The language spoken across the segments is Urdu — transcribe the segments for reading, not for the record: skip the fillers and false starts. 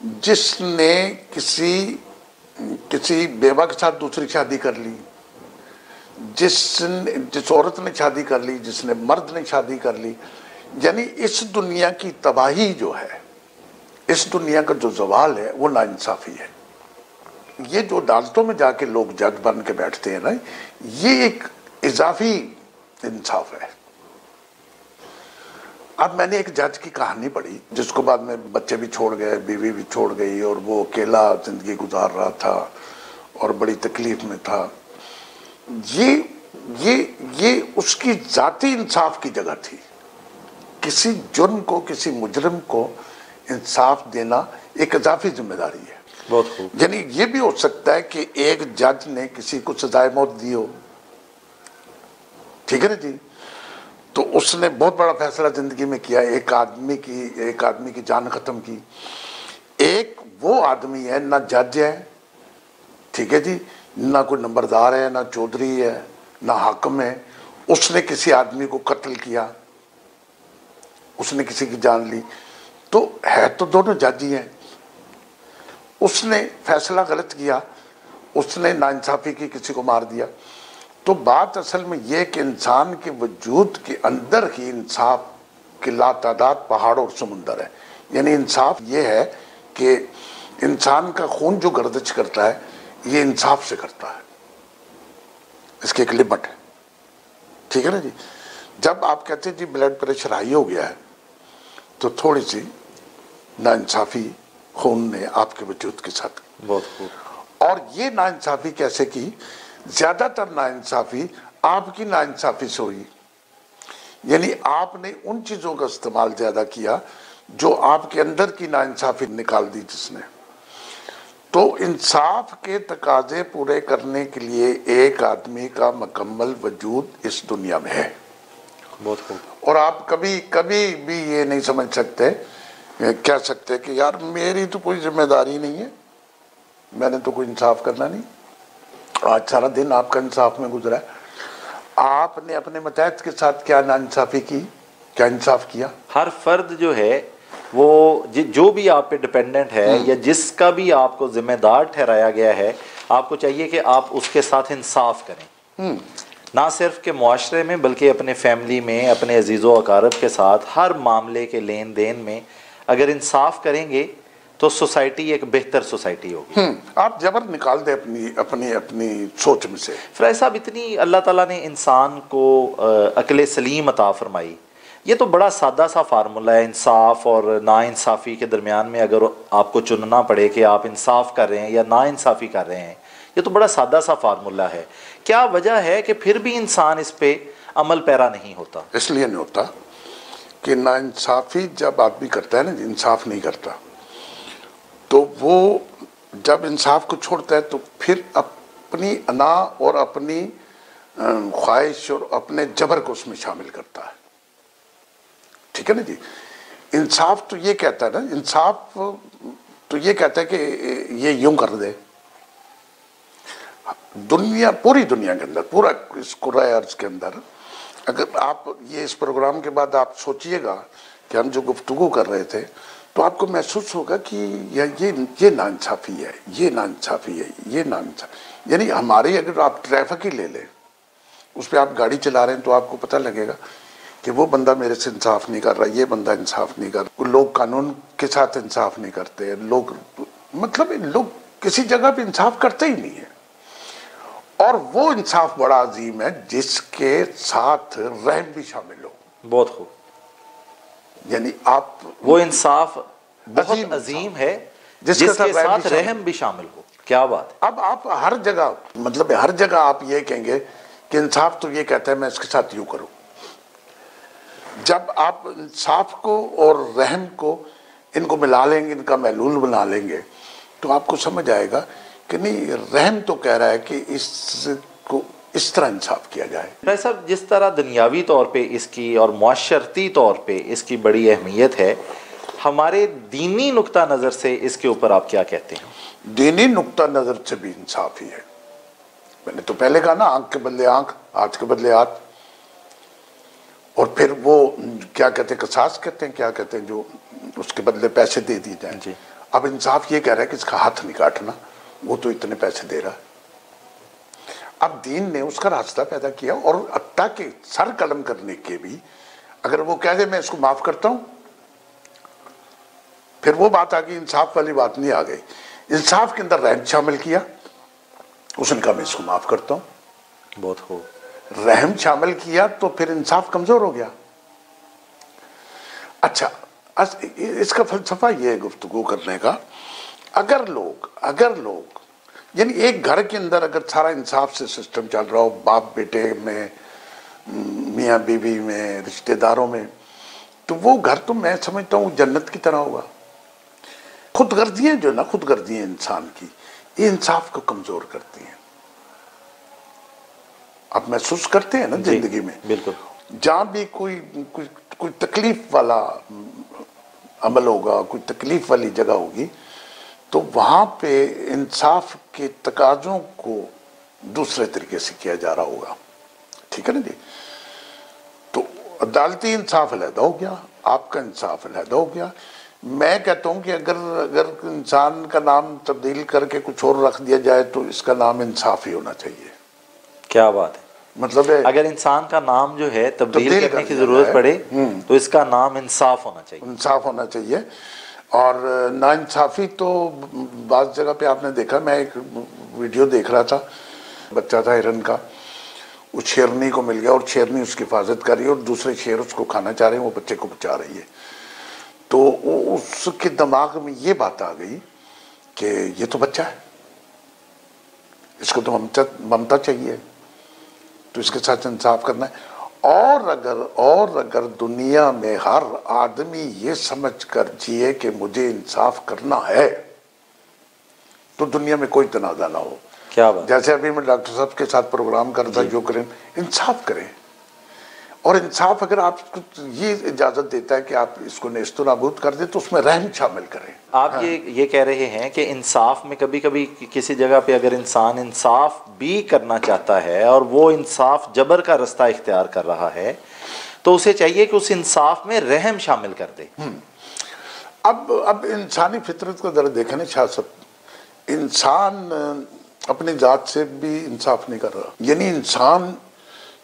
جس نے کسی بیوہ کے ساتھ دوسری شادی کر لی، جس عورت نے شادی کر لی، جس نے مرد نے شادی کر لی، یعنی اس دنیا کی تباہی جو ہے، اس دنیا کا جو زوال ہے وہ ناانصافی ہے۔ یہ جو عدالتوں میں جا کے لوگ جج بن کے بیٹھتے ہیں نا، یہ ایک اضافی انصاف ہے۔ اب میں نے ایک جج کی کہانی پڑھی جس کو بعد میں بچے بھی چھوڑ گئے، بیوی بھی چھوڑ گئی، اور وہ اکیلا زندگی گزار رہا تھا اور بڑی تکلیف میں تھا۔ یہ اس کی ذاتی انصاف کی جگہ تھی۔ کسی جرم کو، کسی مجرم کو انصاف دینا ایک اضافی ذمہ داری ہے۔ بہت خوب۔ یعنی یہ بھی ہو سکتا ہے کہ ایک جج نے کسی کو سزائے موت دی ہو، ٹھیک ہے نا جی، تو اس نے بہت بڑا فیصلہ زندگی میں کیا، ایک آدمی کی جان ختم کی۔ ایک وہ آدمی ہے، نہ جج ہے، ٹھیک ہے جی، نہ کوئی نمبردار ہے، نہ چودھری ہے، نہ حاکم ہے، اس نے کسی آدمی کو قتل کیا، اس نے کسی کی جان لی، تو ہے تو دونوں جج ہی ہیں۔ اس نے فیصلہ غلط کیا، اس نے ناانصافی کی، کسی کو مار دیا۔ تو بات اصل میں یہ کہ انسان کے وجود کے اندر ہی انصاف کے لاتعداد پہاڑ اور سمندر ہے۔ یعنی انصاف یہ ہے کہ انسان کا خون جو گردش کرتا ہے یہ انصاف سے کرتا ہے، اس کی ایک لمٹ ہے، ٹھیک ہے نا جی۔ جب آپ کہتے ہیں جی بلڈ پریشر ہائی ہو گیا ہے تو تھوڑی سی ناانصافی خون نے آپ کے وجود کے ساتھ، بہت خوب۔ اور یہ ناانصافی کیسے کی؟ زیادہ تر ناانصافی آپ کی ناانصافی سے ہوئی، یعنی آپ نے ان چیزوں کا استعمال زیادہ کیا جو آپ کے اندر کی ناانصافی نکال دی جس نے۔ تو انصاف کے تقاضے پورے کرنے کے لیے ایک آدمی کا مکمل وجود اس دنیا میں ہے۔ بہت خوب۔ اور آپ کبھی بھی یہ نہیں سمجھ سکتے، کہہ سکتے کہ یار میری تو کوئی ذمہ داری نہیں ہے، میں نے تو کوئی انصاف کرنا نہیں۔ آج سارا دن آپ کا انصاف میں گزرا ہے، آپ نے اپنے متحد کے ساتھ کیا ناانصافی کی، کیا انصاف کیا؟ ہر فرد جو ہے وہ جو بھی آپ پہ ڈیپینڈنٹ ہے یا جس کا بھی آپ کو ذمہ دار ٹھہرایا گیا ہے، آپ کو چاہیے کہ آپ اس کے ساتھ انصاف کریں، نہ صرف کہ معاشرے میں بلکہ اپنے فیملی میں، اپنے عزیز و اقارب کے ساتھ ہر معاملے کے لین دین میں اگر انصاف کریں گے تو سوسائٹی ایک بہتر سوسائٹی ہوگی۔ آپ جبر نکال دیں اپنی سوچ میں سے۔ فرائی صاحب، اتنی اللہ تعالیٰ نے انسان کو عقل سلیم عطا فرمائی، یہ تو بڑا سادہ سا فارمولہ ہے انصاف اور ناانصافی کے درمیان میں اگر آپ کو چننا پڑے کہ آپ انصاف کر رہے ہیں یا ناانصافی کر رہے ہیں، یہ تو بڑا سادہ سا فارمولہ ہے۔ کیا وجہ ہے کہ پھر بھی انسان اس پہ عمل پیرا نہیں ہوتا؟ اس لیے نہیں ہوتا کہ ناانصافی جب آدمی کرتا ہے نا، انصاف نہیں کرتا، تو وہ جب انصاف کو چھوڑتا ہے تو پھر اپنی انا اور اپنی خواہش اور اپنے جبر کو اس میں شامل کرتا ہے، ٹھیک ہے نا جی۔ انصاف تو یہ کہتا ہے نا، انصاف تو یہ کہتا ہے کہ یہ یوں کر دے۔ پوری دنیا کے اندر، پورا اس قرۂ ارض کے اندر، اگر آپ یہ اس پروگرام کے بعد آپ سوچئے گا کہ ہم جو گفتگو کر رہے تھے تو آپ کو محسوس ہوگا کہ یہ ناانصافی ہے، یہ ناانصافی ہے، یہ ناانصافی، یعنی ہماری اگر آپ ٹریفک ہی لے لیں، اس پہ آپ گاڑی چلا رہے ہیں تو آپ کو پتہ لگے گا کہ وہ بندہ میرے سے انصاف نہیں کر رہا، یہ بندہ انصاف نہیں کر رہا، لوگ قانون کے ساتھ انصاف نہیں کرتے، لوگ کسی جگہ پہ انصاف کرتے ہی نہیں ہیں۔ اور وہ انصاف بڑا عظیم ہے جس کے ساتھ رحم بھی شامل ہو۔ بہت خوب، یعنی آپ وہ انصاف بہت عظیم ہے جس کے ساتھ رحم بھی شامل ہو۔ کیا بات ہے۔ اب آپ ہر جگہ، مطلب ہر جگہ آپ یہ کہیں گے کہ انصاف تو یہ کہتا ہے میں اس کے ساتھ یوں کروں۔ جب آپ انصاف کو اور رحم کو ان کو ملا لیں گے، ان کا محلول بنا لیں گے، تو آپ کو سمجھ آئے گا کہ نہیں، رحم تو کہہ رہا ہے کہ اس کو اس طرح انصاف کیا جائے۔ بھائی صاحب، جس طرح دنیاوی طور پہ اس کی اور معاشرتی طور پہ اس کی بڑی اہمیت ہے، ہمارے دینی نقطہ نظر سے اس کے اوپر آپ کیا کہتے ہیں؟ دینی نقطہ نظر سے بھی انصاف ہی ہے۔ میں نے تو پہلے کہا نا، آنکھ کے بدلے آنکھ، ہاتھ کے بدلے ہاتھ، اور پھر وہ کیا کہتے ہیں، قصاص کہتے ہیں، کیا کہتے ہیں، جو اس کے بدلے پیسے دے دی جائیں۔ جی۔ اب انصاف یہ کہہ رہا ہے کہ اس کا ہاتھ نہیں کاٹنا، وہ تو اتنے پیسے دے رہا ہے۔ اب دین نے اس کا راستہ پیدا کیا، اور حتیٰ کہ سر قلم کرنے کے بھی اگر وہ کہہ دے میں اس کو معاف کرتا ہوں، پھر وہ بات آ گئی، انصاف والی بات نہیں آ گئی۔ انصاف کے اندر رحم شامل کیا، اس نے کہا میں اس کو معاف کرتا ہوں۔ بہت خوب۔ رحم شامل کیا تو پھر انصاف کمزور ہو گیا۔ اچھا، اس کا فلسفہ یہ ہے گفتگو کرنے کا، اگر لوگ یعنی ایک گھر کے اندر اگر سارا انصاف سے سسٹم چل رہا ہو، باپ بیٹے میں، میاں بیوی میں، رشتہ داروں میں، تو وہ گھر تو میں سمجھتا ہوں جنت کی طرح ہوگا۔ خود غرضیاں جو نا، خود غرضیاں انسان کی، یہ انصاف کو کمزور کرتی ہیں۔ آپ محسوس کرتے ہیں نا زندگی میں، بالکل، جہاں بھی کوئی تکلیف والا عمل ہوگا، کوئی تکلیف والی جگہ ہوگی، تو وہاں پہ انصاف کے تقاضوں کو دوسرے طریقے سے کیا جا رہا ہوگا، ٹھیک ہے نا جی؟ تو عدالتی انصاف علیحدہ ہو گیا، آپ کا انصاف علیحدہ ہو گیا۔ میں کہتا ہوں کہ اگر انسان کا نام تبدیل کر کے کچھ اور رکھ دیا جائے تو اس کا نام انصاف ہی ہونا چاہیے۔ کیا بات ہے! مطلب اگر انسان کا نام جو ہے تبدیل کرنے کی ضرورت پڑے تو اس کا نام انصاف ہونا چاہیے۔ انصاف ہونا چاہیے۔ اور ناانصافی تو بعض جگہ پہ آپ نے دیکھا، میں ایک ویڈیو دیکھ رہا تھا، بچہ تھا ہرن کا، وہ شیرنی کو مل گیا اور شیرنی اس کی حفاظت کر رہی ہے اور دوسرے شیر اس کو کھانا چاہ رہے ہیں، وہ بچے کو بچا رہی ہے۔ تو اس کے دماغ میں یہ بات آ گئی کہ یہ تو بچہ ہے، اس کو تو ممتا چاہیے، تو اس کے ساتھ انصاف کرنا ہے۔ اور اگر دنیا میں ہر آدمی یہ سمجھ کر جیے کہ مجھے انصاف کرنا ہے تو دنیا میں کوئی تنازع نہ ہو۔ کیا بات! جیسے ابھی میں ڈاکٹر صاحب کے ساتھ پروگرام کرتا، جو کریں انصاف کریں، اور انصاف اگر آپ کو یہ اجازت دیتا ہے کہ آپ اس کو نیست و نابود کر دیں تو اس میں رحم شامل کریں۔ آپ یہ کہہ رہے ہیں کہ انصاف میں کبھی کبھی کسی جگہ پہ اگر انسان انصاف بھی کرنا چاہتا ہے اور وہ انصاف جبر کا رستہ اختیار کر رہا ہے تو اسے چاہیے کہ اس انصاف میں رحم شامل کر دے۔ اب انسانی فطرت کا ذرا دیکھیں نا شاہ صاحب، انسان اپنی ذات سے بھی انصاف نہیں کر رہا، یعنی انسان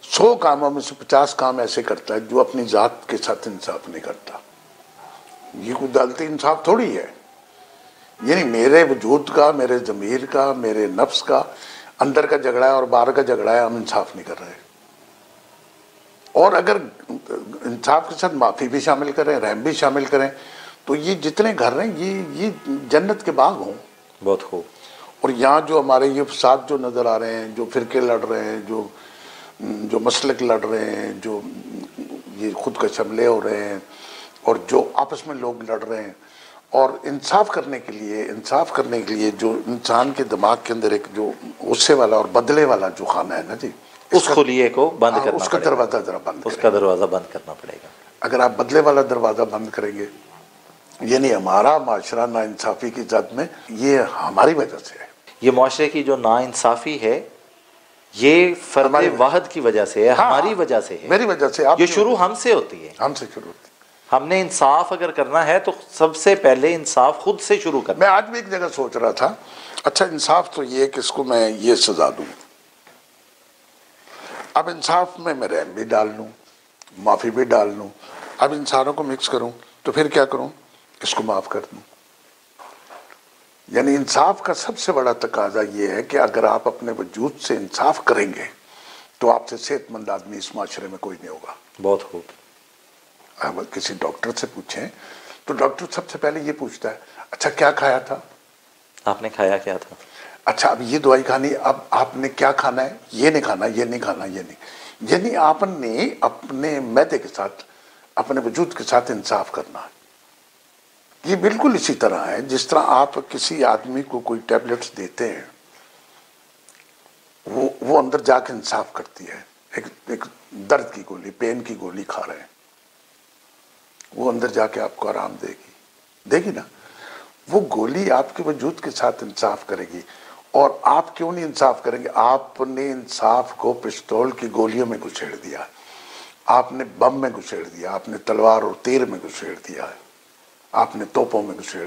100 کاموں میں سے 50 کام ایسے کرتا ہے جو اپنی ذات کے ساتھ انصاف نہیں کرتا۔ یہ کوئی عدالتی انصاف تھوڑی ہے، یعنی میرے وجود کا، میرے ضمیر کا، میرے نفس کا اندر کا جھگڑا ہے اور باہر کا جھگڑا ہے، ہم انصاف نہیں کر رہے۔ اور اگر انصاف کے ساتھ معافی بھی شامل کریں، رحم بھی شامل کریں، تو یہ جتنے گھر ہیں یہ جنت کے باغ ہوں۔ بہت خوب۔ اور یہاں جو ہمارے یہ فساد جو نظر آ رہے ہیں، جو فرقے لڑ رہے ہیں، جو مسلک لڑ رہے ہیں، جو یہ خود کش حملے ہو رہے ہیں، اور جو آپس میں لوگ لڑ رہے ہیں، اور انصاف کرنے کے لیے جو انسان کے دماغ کے اندر ایک جو غصے والا اور بدلے والا جو خانہ ہے نا جی، اس خلیے کو بند کرنا پڑے گا، اس کا دروازہ ذرا بند کریں۔ اس کا دروازہ بند کرنا پڑے گا۔ اگر آپ بدلے والا دروازہ بند کریں گے، یعنی ہمارا معاشرہ ناانصافی کی زد میں، یہ ہماری وجہ سے ہے۔ یہ معاشرے کی جو ناانصافی ہے یہ فرد واحد کی وجہ سے ہے، ہماری وجہ سے ہے، میری وجہ سے۔ یہ شروع ہم سے ہوتی ہے، ہم سے شروع ہوتی ہے۔ ہم نے انصاف اگر کرنا ہے تو سب سے پہلے انصاف خود سے شروع کرنا۔ میں آج بھی ایک جگہ سوچ رہا تھا، اچھا انصاف تو یہ کہ اس کو میں یہ سزا دوں، اب انصاف میں رحم بھی ڈال لوں، معافی بھی ڈال لوں، اب انسانوں کو مکس کروں تو پھر کیا کروں؟ اس کو معاف کر دوں۔ یعنی انصاف کا سب سے بڑا تقاضا یہ ہے کہ اگر آپ اپنے وجود سے انصاف کریں گے تو آپ سے صحت مند آدمی اس معاشرے میں کوئی نہیں ہوگا۔ بہت خوب۔ اگر کسی ڈاکٹر سے پوچھیں تو ڈاکٹر سب سے پہلے یہ پوچھتا ہے، اچھا کیا کھایا تھا؟ آپ نے کھایا کیا تھا؟ اچھا اب یہ دوائی کھانی، اب آپ نے کیا کھانا ہے؟ یہ نہیں کھانا، یہ نہیں کھانا، یہ نہیں۔ یعنی آپ نے اپنے معدے کے ساتھ، اپنے وجود کے ساتھ انصاف کرنا ہے۔ یہ بالکل اسی طرح ہے جس طرح آپ کسی آدمی کو کوئی ٹیبلٹس دیتے ہیں، وہ اندر جا کے انصاف کرتی ہے، ایک درد کی گولی، پین کی گولی کھا رہے ہیں، وہ اندر جا کے آپ کو آرام دے گی نا۔ وہ گولی آپ کے وجود کے ساتھ انصاف کرے گی۔ اور آپ کیوں نہیں انصاف کریں گے؟ آپ نے انصاف کو پستول کی گولیوں میں گھسیڑ دیا، آپ نے بم میں گھسیڑ دیا، آپ نے تلوار اور تیر میں گھسیڑ دیا ہے، آپ نے توپوں میں گھسیڑ